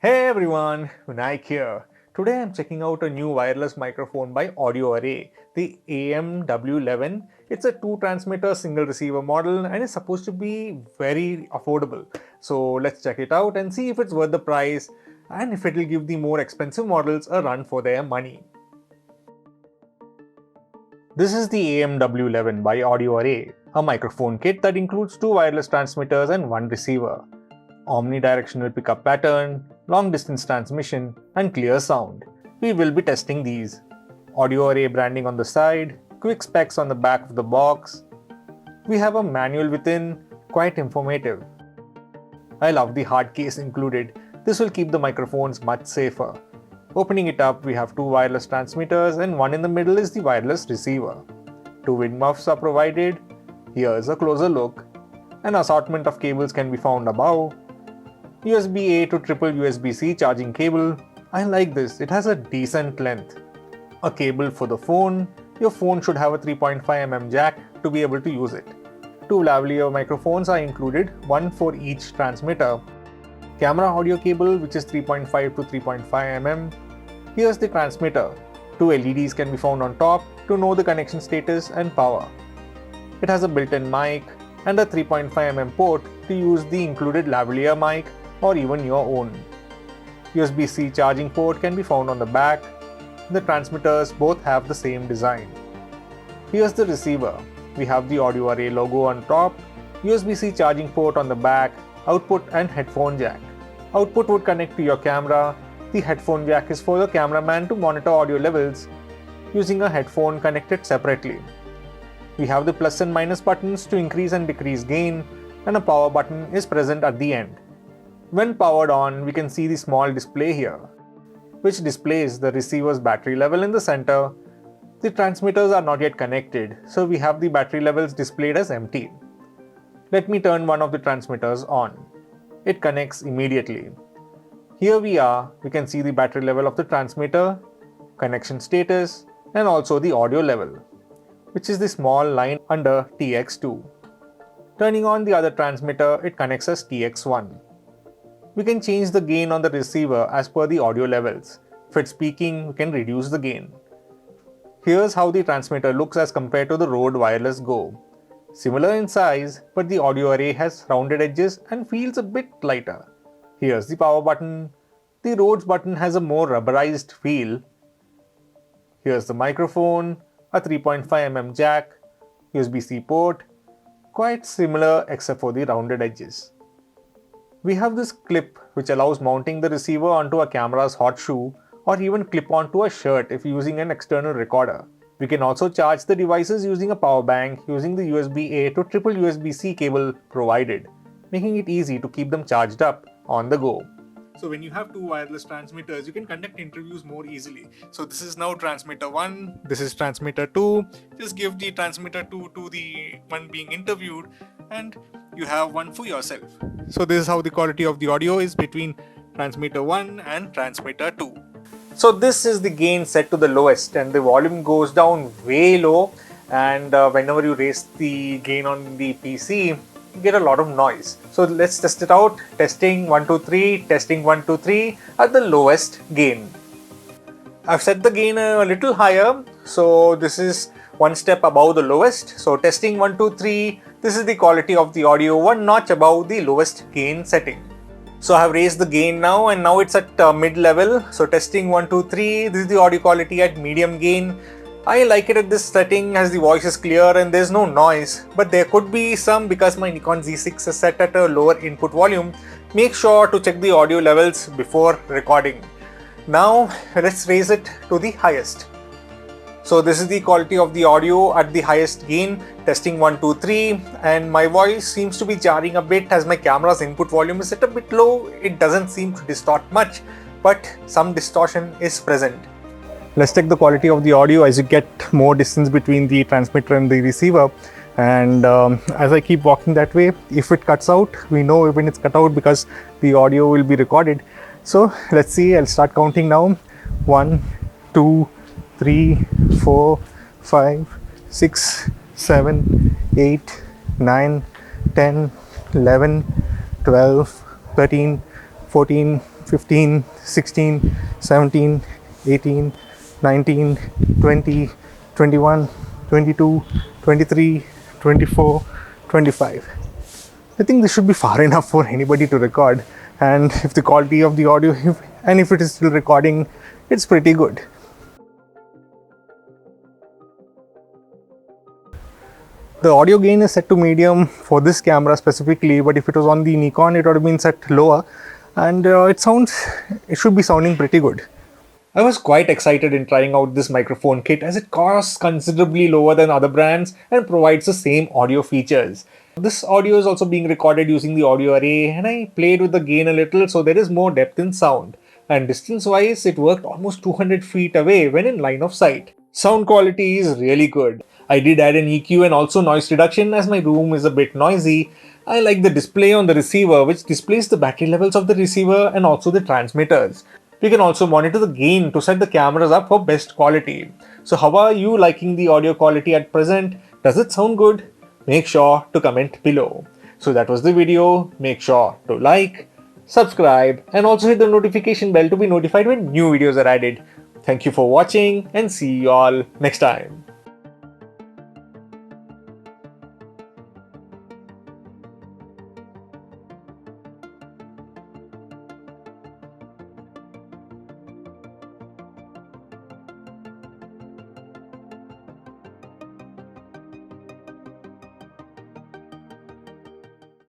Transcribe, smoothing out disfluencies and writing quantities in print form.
Hey everyone, Vinayak here. Today I'm checking out a new wireless microphone by Audio Array, the AM-W10. It's a 2 transmitter single receiver model and is supposed to be very affordable. So let's check it out and see if it's worth the price and if it'll give the more expensive models a run for their money. This is the AM-W11 by Audio Array, a microphone kit that includes 2 wireless transmitters and 1 receiver. Omnidirectional pickup pattern, long distance transmission, and clear sound. We will be testing these. Audio Array branding on the side, quick specs on the back of the box. We have a manual within, quite informative. I love the hard case included. This will keep the microphones much safer. Opening it up, we have 2 wireless transmitters and one in the middle is the wireless receiver. 2 wind muffs are provided. Here's a closer look. An assortment of cables can be found above. USB-A to triple USB-C charging cable. I like this, it has a decent length. A cable for the phone. Your phone should have a 3.5mm jack to be able to use it. 2 lavalier microphones are included, one for each transmitter. Camera audio cable which is 3.5 to 3.5mm. Here's the transmitter. 2 LEDs can be found on top to know the connection status and power. It has a built-in mic and a 3.5mm port to use the included lavalier mic or even your own. USB-C charging port can be found on the back. The transmitters both have the same design. Here's the receiver. We have the Audio Array logo on top, USB-C charging port on the back, output and headphone jack. Output would connect to your camera. The headphone jack is for the cameraman to monitor audio levels using a headphone connected separately. We have the plus and minus buttons to increase and decrease gain, and a power button is present at the end. When powered on, we can see the small display here, which displays the receiver's battery level in the center. The transmitters are not yet connected, so we have the battery levels displayed as empty. Let me turn one of the transmitters on. It connects immediately. Here we can see the battery level of the transmitter, connection status, and also the audio level, which is the small line under TX2. Turning on the other transmitter, it connects as TX1. We can change the gain on the receiver as per the audio levels. If it's peaking, we can reduce the gain. Here's how the transmitter looks as compared to the Rode Wireless Go. Similar in size, but the Audio Array has rounded edges and feels a bit lighter. Here's the power button. The Rode's button has a more rubberized feel. Here's the microphone, a 3.5mm jack, USB-C port, quite similar except for the rounded edges. We have this clip which allows mounting the receiver onto a camera's hot shoe or even clip onto a shirt if using an external recorder. We can also charge the devices using a power bank using the USB-A to triple USB-C cable provided, making it easy to keep them charged up on the go. So when you have 2 wireless transmitters, you can conduct interviews more easily. So this is now transmitter 1, this is transmitter 2. Just give the transmitter 2 to the one being interviewed and you have one for yourself. So this is how the quality of the audio is between transmitter 1 and transmitter 2. So this is the gain set to the lowest and the volume goes down way low, and whenever you raise the gain on the PC, you get a lot of noise. So let's test it out. Testing 1 2 3, testing 1 2 3 at the lowest gain. I've set the gain a little higher, so this is one step above the lowest. So testing 1 2 3, this is the quality of the audio, one notch above the lowest gain setting. So I have raised the gain now and now it's at mid level. So testing 1 2 3, this is the audio quality at medium gain. I like it at this setting as the voice is clear and there's no noise, but there could be some because my Nikon Z6 is set at a lower input volume. Make sure to check the audio levels before recording. Now let's raise it to the highest. So this is the quality of the audio at the highest gain, testing 1 2 3, and my voice seems to be jarring a bit as my camera's input volume is set a bit low. It doesn't seem to distort much, but some distortion is present. Let's check the quality of the audio as you get more distance between the transmitter and the receiver, and as I keep walking that way, if it cuts out, we know when it's cut out because the audio will be recorded. So let's see, I'll start counting now. 1 2 3 4 5 6 7 8 9 10 11 12 13 14 15, 16, 17, 18, 19, 20, 21, 22, 23, 24, 25. I think this should be far enough for anybody to record, and if the quality of the audio, if it is still recording, it's pretty good. The audio gain is set to medium for this camera specifically, but if it was on the Nikon, it would have been set lower, and it should be sounding pretty good. I was quite excited in trying out this microphone kit as it costs considerably lower than other brands and provides the same audio features. This audio is also being recorded using the audio array, and I played with the gain a little, so there is more depth in sound. And distance wise, it worked almost 200 feet away when in line of sight. Sound quality is really good. I did add an EQ and also noise reduction as my room is a bit noisy. I like the display on the receiver, which displays the battery levels of the receiver and also the transmitters. We can also monitor the gain to set the cameras up for best quality. So how are you liking the audio quality at present? Does it sound good? Make sure to comment below. So that was the video. Make sure to like, subscribe, and also hit the notification bell to be notified when new videos are added. Thank you for watching and see you all next time.